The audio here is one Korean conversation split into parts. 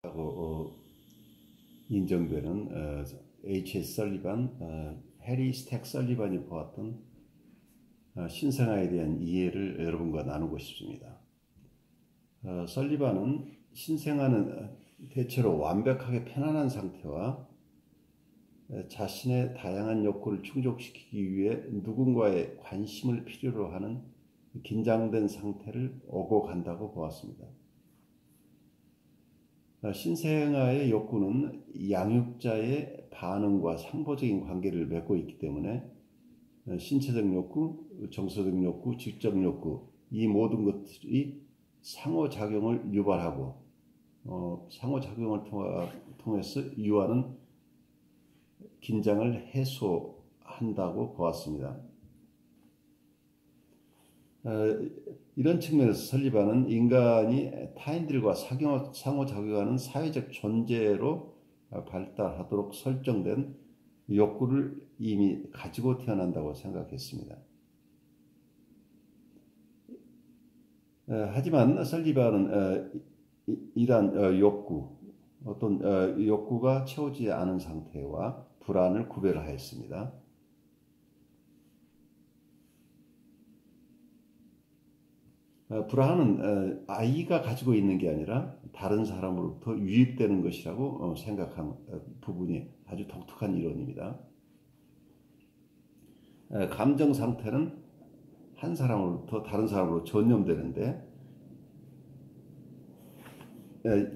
라고 인정되는 H.S. 설리반, 해리 스택 설리반이 보았던 신생아에 대한 이해를 여러분과 나누고 싶습니다. 설리반은 신생아는 대체로 완벽하게 편안한 상태와 자신의 다양한 욕구를 충족시키기 위해 누군가의 관심을 필요로 하는 긴장된 상태를 오고 간다고 보았습니다. 신생아의 욕구는 양육자의 반응과 상호적인 관계를 맺고 있기 때문에 신체적 욕구, 정서적 욕구, 지적 욕구, 이 모든 것들이 상호작용을 유발하고 상호작용을 통해서 유하는 긴장을 해소한다고 보았습니다. 이런 측면에서 설리반은 인간이 타인들과 상호작용하는 사회적 존재로 발달하도록 설정된 욕구를 이미 가지고 태어난다고 생각했습니다. 하지만 설리반은 이러한 어떤 욕구가 채워지지 않은 상태와 불안을 구별하였습니다. 불안은 아이가 가지고 있는 게 아니라 다른 사람으로부터 유입되는 것이라고 생각한 부분이 아주 독특한 이론입니다. 감정 상태는 한 사람으로부터 다른 사람으로 전염되는데,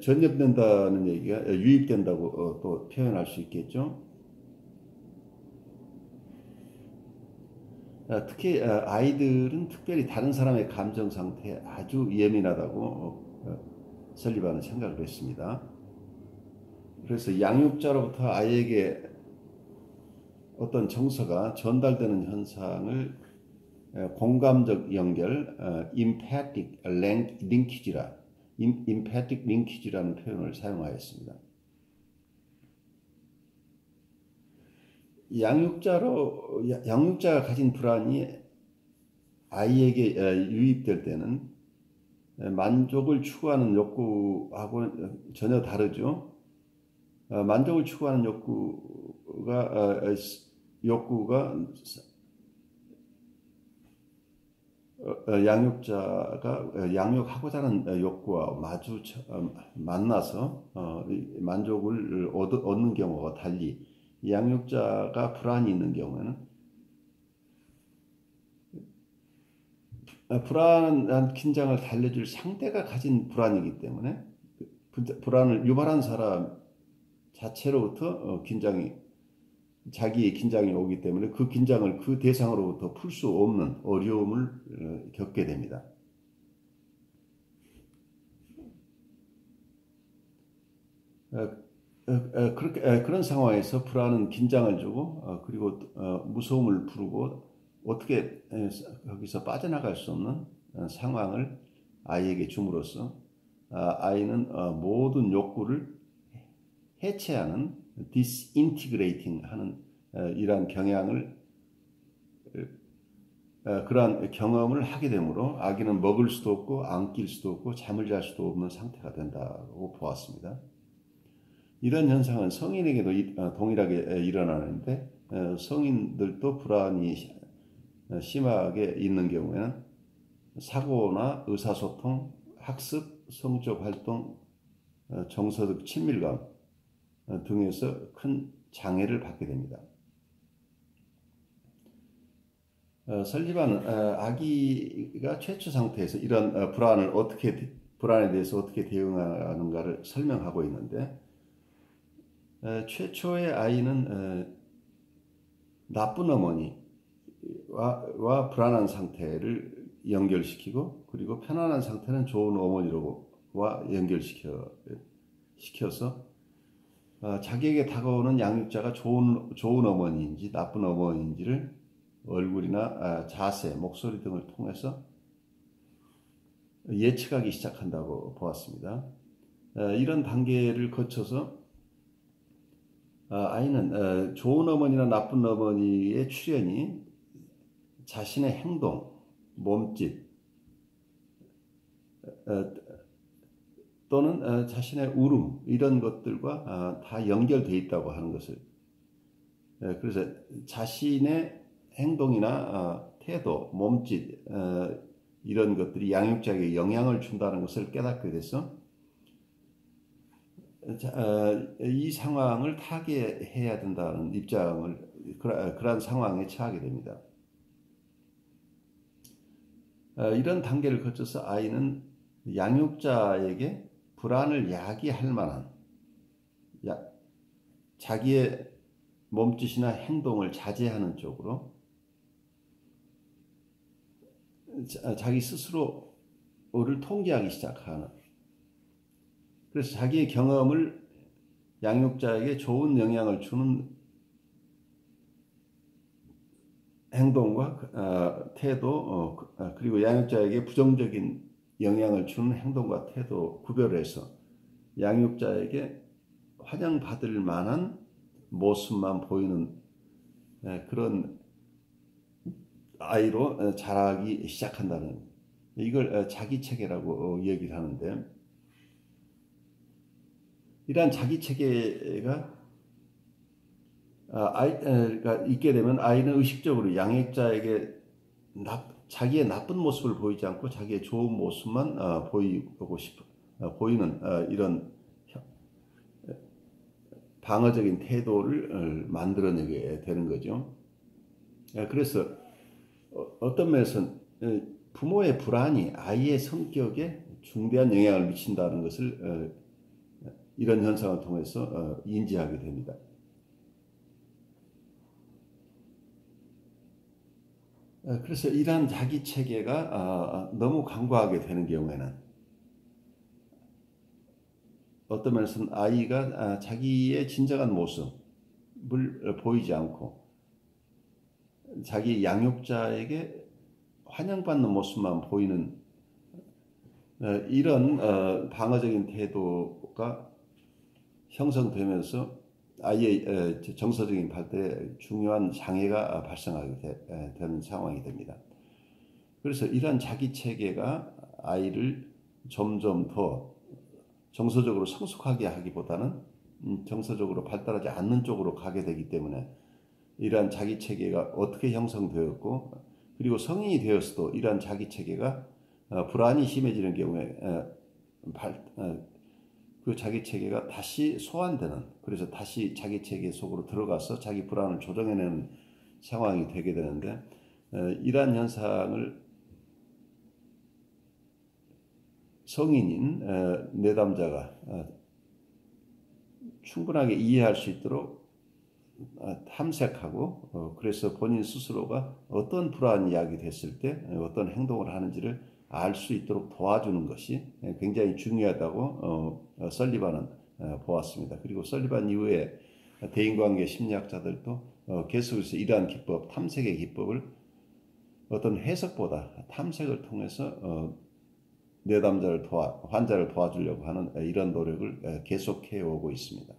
전염된다는 얘기가 유입된다고 또 표현할 수 있겠죠. 특히 아이들은 특별히 다른 사람의 감정 상태에 아주 예민하다고 설리반은 생각을 했습니다. 그래서 양육자로부터 아이에게 어떤 정서가 전달되는 현상을 공감적 연결, empathic linkage라는 표현을 사용하였습니다. 양육자가 가진 불안이 아이에게 유입될 때는 만족을 추구하는 욕구하고는 전혀 다르죠. 만족을 추구하는 욕구가 양육자가 양육하고자 하는 욕구와 만나서 만족을 얻는 경우와 달리, 양육자가 불안이 있는 경우에는 불안한 긴장을 달래줄 상대가 가진 불안이기 때문에 불안을 유발한 사람 자체로부터 자기의 긴장이 오기 때문에 그 긴장을 그 대상으로부터 풀 수 없는 어려움을 겪게 됩니다. 그런 상황에서 불안은 긴장을 주고 그리고 무서움을 부르고 어떻게 거기서 빠져나갈 수 없는 상황을 아이에게 줌으로써 아이는 모든 욕구를 해체하는 disintegrating 하는 이러한 그러한 경험을 하게 되므로 아기는 먹을 수도 없고 안길 수도 없고 잠을 잘 수도 없는 상태가 된다고 보았습니다. 이런 현상은 성인에게도 동일하게 일어나는데 성인들도 불안이 심하게 있는 경우에는 사고나 의사소통, 학습, 성적 활동, 정서적 친밀감 등에서 큰 장애를 받게 됩니다. 설리반은 아기가 최초 상태에서 이런 불안에 대해서 어떻게 대응하는가를 설명하고 있는데, 최초의 아이는 나쁜 어머니와 불안한 상태를 연결시키고, 그리고 편안한 상태는 좋은 어머니와 연결시켜서 자기에게 다가오는 양육자가 좋은 어머니인지 나쁜 어머니인지를 얼굴이나 자세, 목소리 등을 통해서 예측하기 시작한다고 보았습니다. 이런 단계를 거쳐서 아이는 좋은 어머니나 나쁜 어머니의 출현이 자신의 행동, 몸짓 또는 자신의 울음 이런 것들과 다 연결되어 있다고 하는 것을 그래서 자신의 행동이나 태도, 몸짓 이런 것들이 양육자에게 영향을 준다는 것을 깨닫게 돼서 이 상황을 타개해야 된다는 입장을 그러한 상황에 처하게 됩니다. 이런 단계를 거쳐서 아이는 양육자에게 불안을 야기할 만한 자기의 몸짓이나 행동을 자제하는 쪽으로 자기 스스로를 통제하기 시작하는 그래서 자기의 경험을 양육자에게 좋은 영향을 주는 행동과 태도 그리고 양육자에게 부정적인 영향을 주는 행동과 태도 구별해서 양육자에게 환영받을 만한 모습만 보이는 그런 아이로 자라기 시작한다는 이걸 자기체계라고 얘기를 하는데 이러한 자기체계가 아이가 있게 되면 아이는 의식적으로 양육자에게 자기의 나쁜 모습을 보이지 않고 자기의 좋은 모습만 보이는 이런 방어적인 태도를 만들어내게 되는 거죠. 그래서 어떤 면에서는 부모의 불안이 아이의 성격에 중대한 영향을 미친다는 것을 이런 현상을 통해서 인지하게 됩니다. 그래서 이러한 자기 체계가 너무 강고하게 되는 경우에는 어떤 면에서는 아이가 자기의 진정한 모습을 보이지 않고 자기 양육자에게 환영받는 모습만 보이는 이런 방어적인 태도가 형성되면서 아이의 정서적인 발달에 중요한 장애가 발생하게 되는 상황이 됩니다. 그래서 이러한 자기 체계가 아이를 점점 더 정서적으로 성숙하게 하기보다는 정서적으로 발달하지 않는 쪽으로 가게 되기 때문에 이러한 자기 체계가 어떻게 형성되었고 그리고 성인이 되었어도 이러한 자기 체계가 불안이 심해지는 경우에 그 자기 체계가 다시 소환되는 그래서 다시 자기 체계 속으로 들어가서 자기 불안을 조정해내는 상황이 되게 되는데 이러한 현상을 성인인 내담자가 충분하게 이해할 수 있도록 탐색하고 그래서 본인 스스로가 어떤 불안이 야기됐을 때 어떤 행동을 하는지를 알 수 있도록 도와주는 것이 굉장히 중요하다고 설리반은 보았습니다. 그리고 설리반 이후에 대인관계 심리학자들도 계속해서 이러한 기법, 탐색의 기법을 어떤 해석보다 탐색을 통해서 내담자를 환자를 도와주려고 하는 이런 노력을 계속해 오고 있습니다.